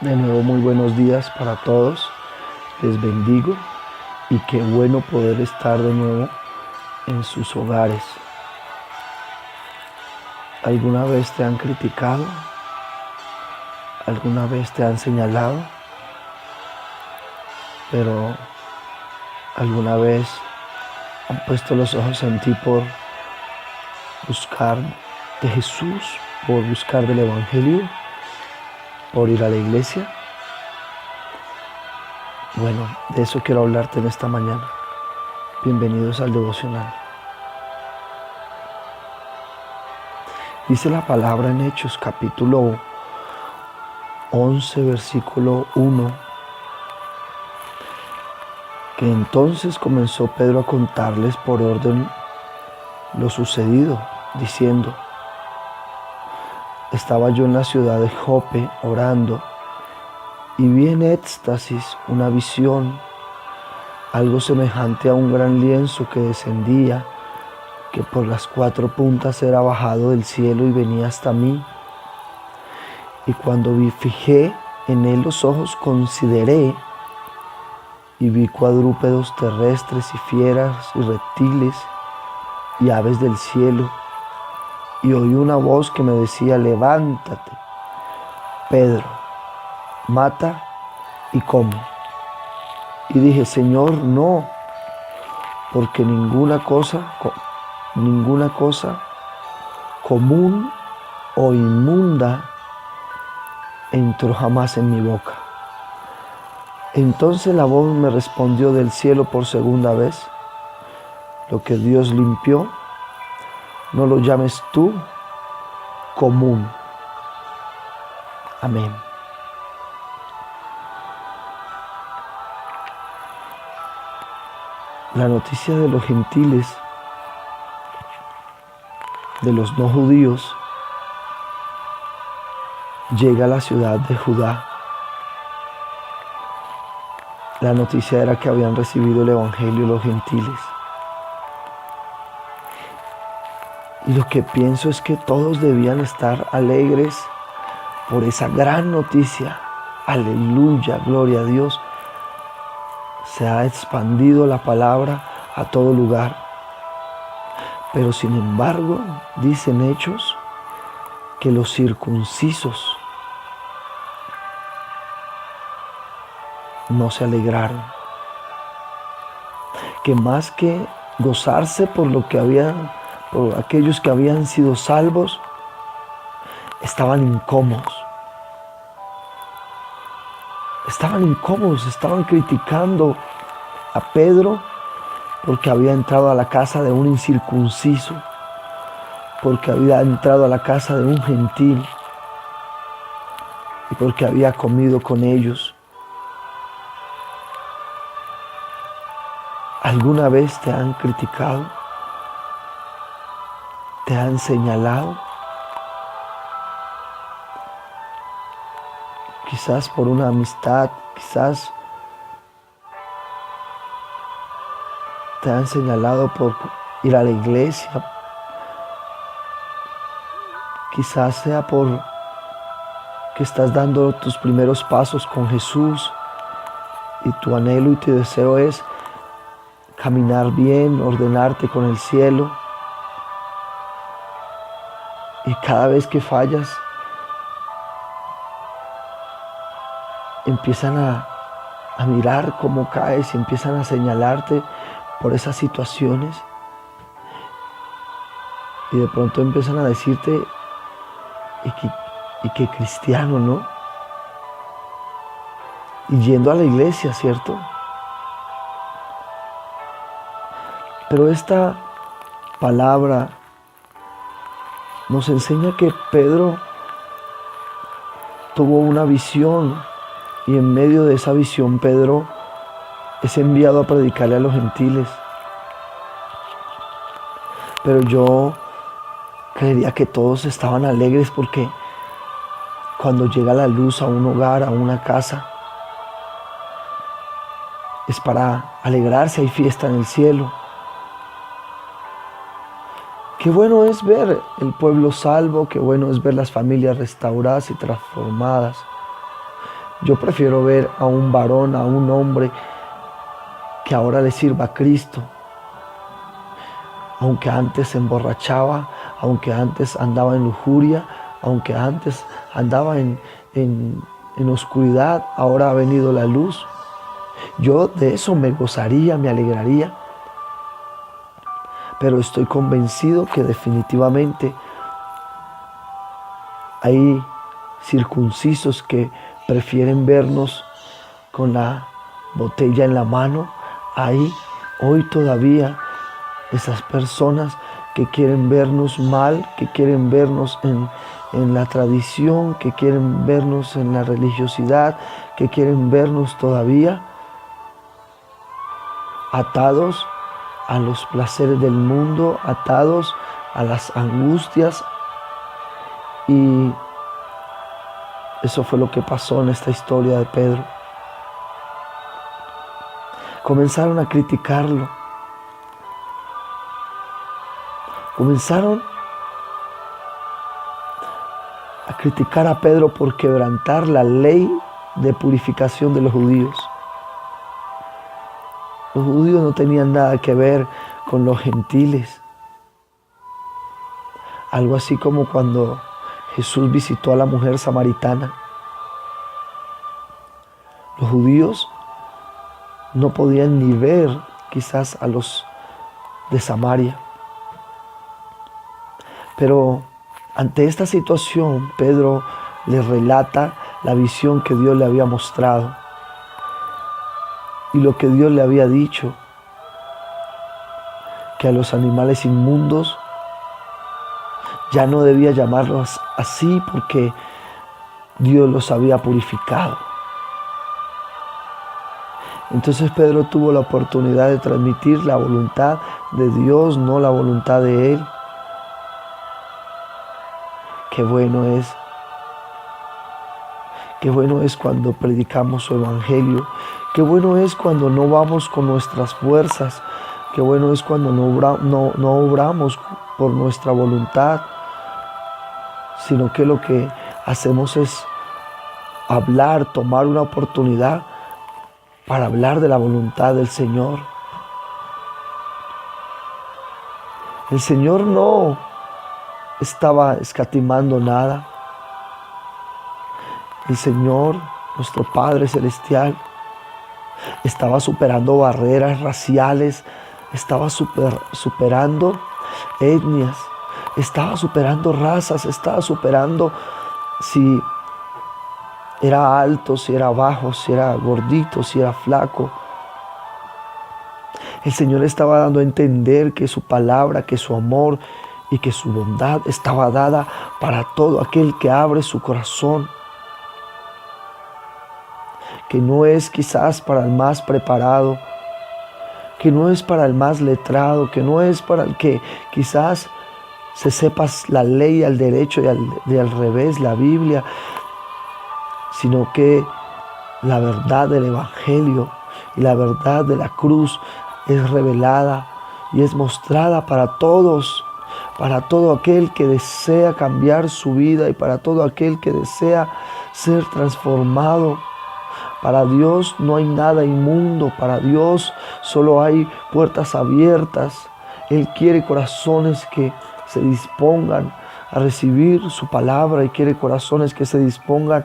De nuevo, muy buenos días para todos. Les bendigo y qué bueno poder estar de nuevo en sus hogares. ¿Alguna vez te han criticado? ¿Alguna vez te han señalado? Pero ¿alguna vez han puesto los ojos en ti por buscar de Jesús, por buscar del Evangelio, por ir a la iglesia? Bueno, de eso quiero hablarte en esta mañana. Bienvenidos al devocional. Dice la palabra en Hechos capítulo 11, versículo 1, que entonces comenzó Pedro a contarles por orden lo sucedido, diciendo: estaba yo en la ciudad de Jope orando y vi en éxtasis una visión, algo semejante a un gran lienzo que descendía, que por las cuatro puntas era bajado del cielo y venía hasta mí. Y cuando fijé en él los ojos, consideré y vi cuadrúpedos terrestres y fieras y reptiles y aves del cielo. Y oí una voz que me decía: levántate, Pedro, mata y come. Y dije: Señor, no, porque ninguna cosa común o inmunda entró jamás en mi boca. Entonces la voz me respondió del cielo por segunda vez: lo que Dios limpió, no lo llames tú común. Amén. La noticia de los gentiles, de los no judíos, llega a la ciudad de Judá. La noticia era que habían recibido el Evangelio los gentiles. Y lo que pienso es que todos debían estar alegres por esa gran noticia. Aleluya, gloria a Dios. Se ha expandido la palabra a todo lugar. Pero sin embargo, dicen Hechos que los circuncisos no se alegraron. Que más que gozarse por aquellos que habían sido salvos, estaban incómodos. Estaban criticando a Pedro porque había entrado a la casa de un incircunciso, porque había entrado a la casa de un gentil y porque había comido con ellos. ¿Alguna vez te han criticado? ¿Te han señalado? Quizás por una amistad, quizás te han señalado por ir a la iglesia, quizás sea por que estás dando tus primeros pasos con Jesús y tu anhelo y tu deseo es caminar bien, ordenarte con el cielo, y cada vez que fallas empiezan a mirar cómo caes y empiezan a señalarte por esas situaciones, y de pronto empiezan a decirte: y que cristiano, ¿no? Y yendo a la iglesia, ¿cierto? Pero esta palabra nos enseña que Pedro tuvo una visión, y en medio de esa visión Pedro es enviado a predicarle a los gentiles. Pero yo creería que todos estaban alegres, porque cuando llega la luz a un hogar, a una casa, es para alegrarse, hay fiesta en el cielo. Qué bueno es ver el pueblo salvo, qué bueno es ver las familias restauradas y transformadas. Yo prefiero ver a un varón, a un hombre que ahora le sirva a Cristo, aunque antes se emborrachaba, aunque antes andaba en lujuria, aunque antes andaba en oscuridad, ahora ha venido la luz. Yo de eso me gozaría, me alegraría, pero estoy convencido que definitivamente hay circuncisos que prefieren vernos con la botella en la mano. Hay hoy todavía esas personas que quieren vernos mal, que quieren vernos en la tradición, que quieren vernos en la religiosidad, que quieren vernos todavía atados a los placeres del mundo, atados a las angustias. Y eso fue lo que pasó en esta historia de Pedro. Comenzaron a criticarlo. Comenzaron a criticar a Pedro por quebrantar la ley de purificación de los judíos. Los judíos no tenían nada que ver con los gentiles. Algo así como cuando Jesús visitó a la mujer samaritana. Los judíos no podían ni ver quizás a los de Samaria. Pero ante esta situación, Pedro le relata la visión que Dios le había mostrado y lo que Dios le había dicho, que a los animales inmundos ya no debía llamarlos así porque Dios los había purificado. Entonces Pedro tuvo la oportunidad de transmitir la voluntad de Dios, no la voluntad de él. Qué bueno es cuando predicamos su evangelio. Qué bueno es cuando no vamos con nuestras fuerzas. Qué bueno es cuando no obramos por nuestra voluntad, sino que lo que hacemos es hablar, tomar una oportunidad para hablar de la voluntad del Señor. El Señor no estaba escatimando nada. El Señor, nuestro Padre Celestial, estaba superando barreras raciales, estaba superando etnias, estaba superando razas, estaba superando si era alto, si era bajo, si era gordito, si era flaco. El Señor estaba dando a entender que su palabra, que su amor y que su bondad estaba dada para todo aquel que abre su corazón. Que no es quizás para el más preparado, que no es para el más letrado, que no es para el que quizás se sepa la ley al derecho y al revés, la Biblia, sino que la verdad del Evangelio y la verdad de la cruz es revelada y es mostrada para todos, para todo aquel que desea cambiar su vida y para todo aquel que desea ser transformado. Para Dios no hay nada inmundo, para Dios solo hay puertas abiertas. Él quiere corazones que se dispongan a recibir su palabra y quiere corazones que se dispongan.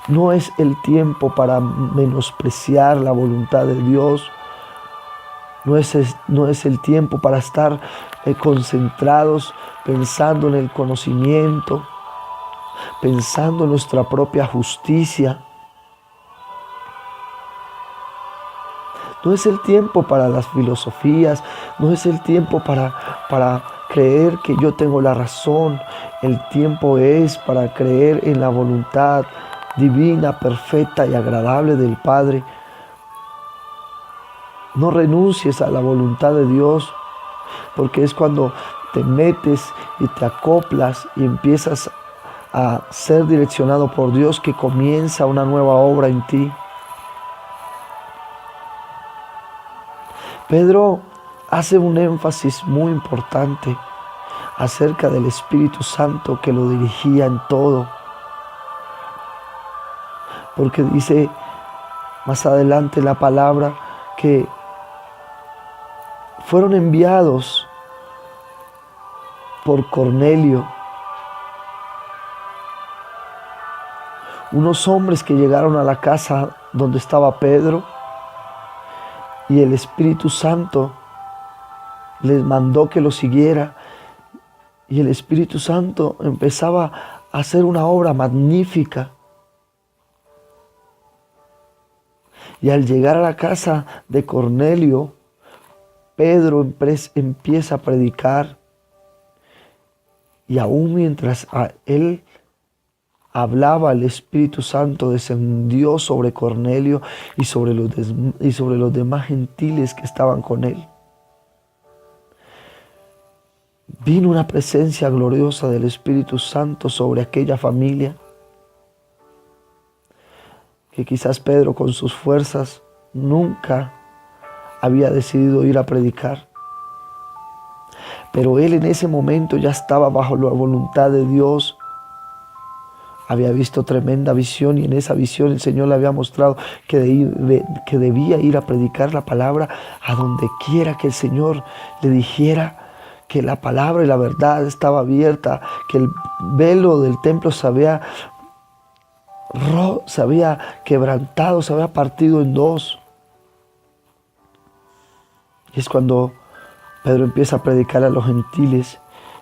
No es el tiempo para menospreciar la voluntad de Dios. No es el tiempo para estar concentrados pensando en el conocimiento, pensando en nuestra propia justicia. No es el tiempo para las filosofías, no es el tiempo para creer que yo tengo la razón. El tiempo es para creer en la voluntad divina, perfecta y agradable del Padre. No renuncies a la voluntad de Dios, porque es cuando te metes y te acoplas y empiezas a ser direccionado por Dios que comienza una nueva obra en ti. Pedro hace un énfasis muy importante acerca del Espíritu Santo que lo dirigía en todo. porque dice más adelante la palabra que fueron enviados por Cornelio unos hombres que llegaron a la casa donde estaba Pedro, y el Espíritu Santo les mandó que lo siguiera, y el Espíritu Santo empezaba a hacer una obra magnífica. Y al llegar a la casa de Cornelio, Pedro empieza a predicar, y aún mientras él hablaba, el Espíritu Santo descendió sobre Cornelio y sobre los demás gentiles que estaban con él. Vino una presencia gloriosa del Espíritu Santo sobre aquella familia, que quizás Pedro con sus fuerzas nunca había decidido ir a predicar. Pero él en ese momento ya estaba bajo la voluntad de Dios. Había visto tremenda visión, y en esa visión el Señor le había mostrado que debía ir a predicar la palabra a donde quiera que el Señor le dijera, que la palabra y la verdad estaba abierta, que el velo del templo se había quebrantado, se había partido en dos. Y es cuando Pedro empieza a predicar a los gentiles.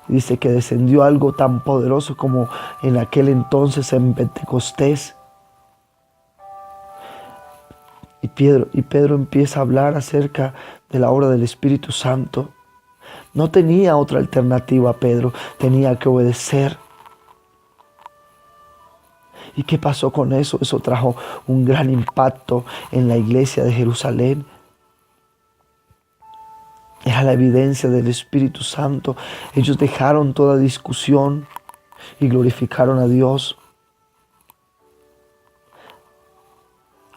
Dice que descendió algo tan poderoso como en aquel entonces en Pentecostés. Y Pedro empieza a hablar acerca de la obra del Espíritu Santo. No tenía otra alternativa Pedro, tenía que obedecer. ¿Y qué pasó con eso? Eso trajo un gran impacto en la iglesia de Jerusalén. Era la evidencia del Espíritu Santo. Ellos dejaron toda discusión y glorificaron a Dios.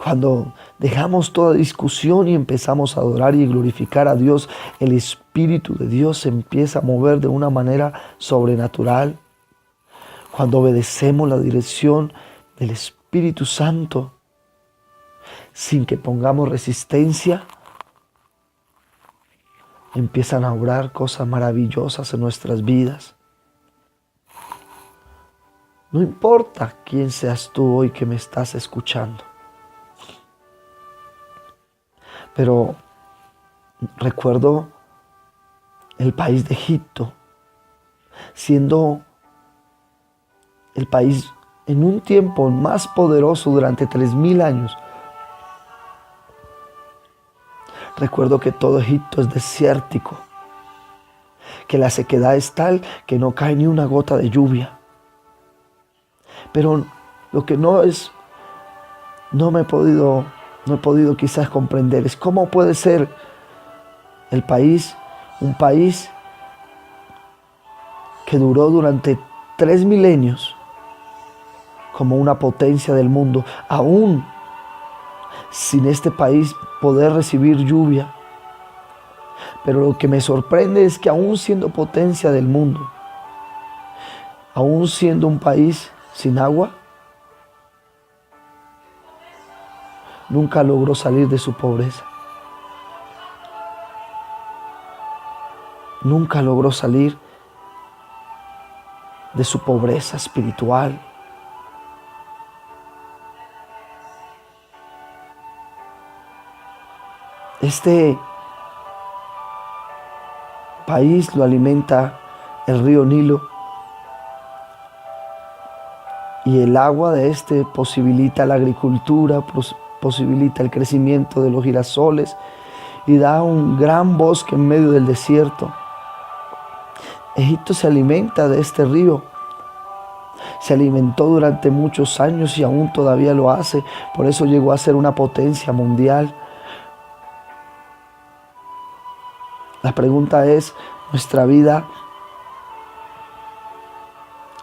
Cuando dejamos toda discusión y empezamos a adorar y glorificar a Dios, el Espíritu de Dios se empieza a mover de una manera sobrenatural. Cuando obedecemos la dirección del Espíritu Santo, sin que pongamos resistencia, empiezan a obrar cosas maravillosas en nuestras vidas. No importa quién seas tú hoy que me estás escuchando, pero recuerdo el país de Egipto, siendo el país en un tiempo más poderoso durante 3000 años. Recuerdo que todo Egipto es desértico, que la sequedad es tal que no cae ni una gota de lluvia. Pero lo que no he podido quizás comprender es cómo puede ser un país que duró durante 3 milenios como una potencia del mundo, aún sin este país poder recibir lluvia. Pero lo que me sorprende es que aún siendo potencia del mundo, aún siendo un país sin agua, nunca logró salir de su pobreza. Nunca logró salir de su pobreza espiritual. Este país lo alimenta el río Nilo, y el agua de este posibilita la agricultura, posibilita el crecimiento de los girasoles y da un gran bosque en medio del desierto. Egipto se alimenta de este río. Se alimentó durante muchos años y aún todavía lo hace. Por eso llegó a ser una potencia mundial. La pregunta es, ¿nuestra vida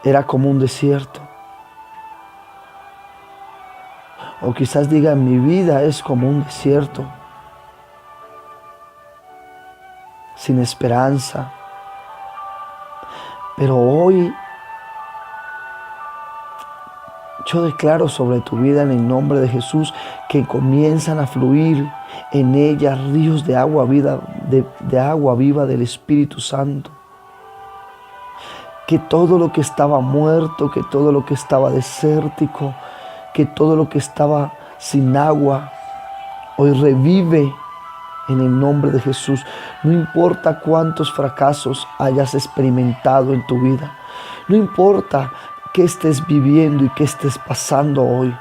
era como un desierto? O quizás diga, mi vida es como un desierto, sin esperanza. Pero hoy Yo declaro sobre tu vida en el nombre de Jesús que comienzan a fluir en ella ríos de agua viva, de agua viva del Espíritu Santo. Que todo lo que estaba muerto, que todo lo que estaba desértico, que todo lo que estaba sin agua, hoy revive en el nombre de Jesús. No importa cuántos fracasos hayas experimentado en tu vida. No importa qué estés viviendo y qué estés pasando hoy.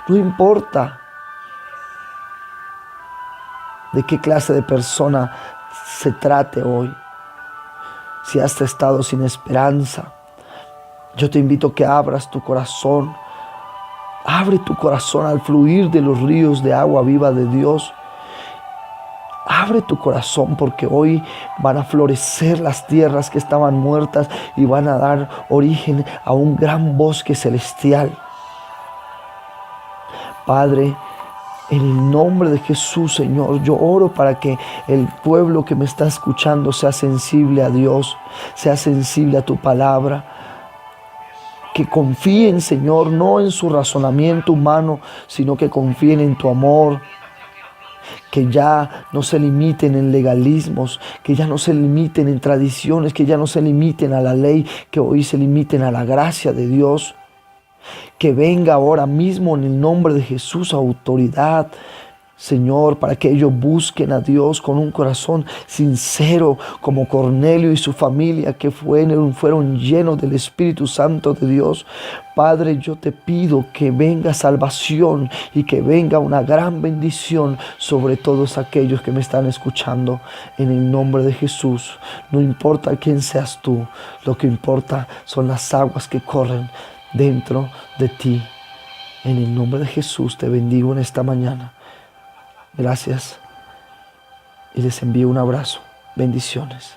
No importa de qué clase de persona se trate hoy. Si has estado sin esperanza, yo te invito a que abras tu corazón. Abre tu corazón al fluir de los ríos de agua viva de Dios. Abre tu corazón porque hoy van a florecer las tierras que estaban muertas y van a dar origen a un gran bosque celestial. Padre, en el nombre de Jesús, Señor, yo oro para que el pueblo que me está escuchando sea sensible a Dios, sea sensible a tu palabra. Que confíen, Señor, no en su razonamiento humano, sino que confíen en tu amor. Que ya no se limiten en legalismos, que ya no se limiten en tradiciones, que ya no se limiten a la ley, que hoy se limiten a la gracia de Dios. Que venga ahora mismo en el nombre de Jesús autoridad, Señor, para que ellos busquen a Dios con un corazón sincero, como Cornelio y su familia, que fueron llenos del Espíritu Santo de Dios. Padre, yo te pido que venga salvación y que venga una gran bendición sobre todos aquellos que me están escuchando. En el nombre de Jesús, no importa quién seas tú, lo que importa son las aguas que corren dentro de ti. En el nombre de Jesús te bendigo en esta mañana. Gracias y les envío un abrazo. Bendiciones.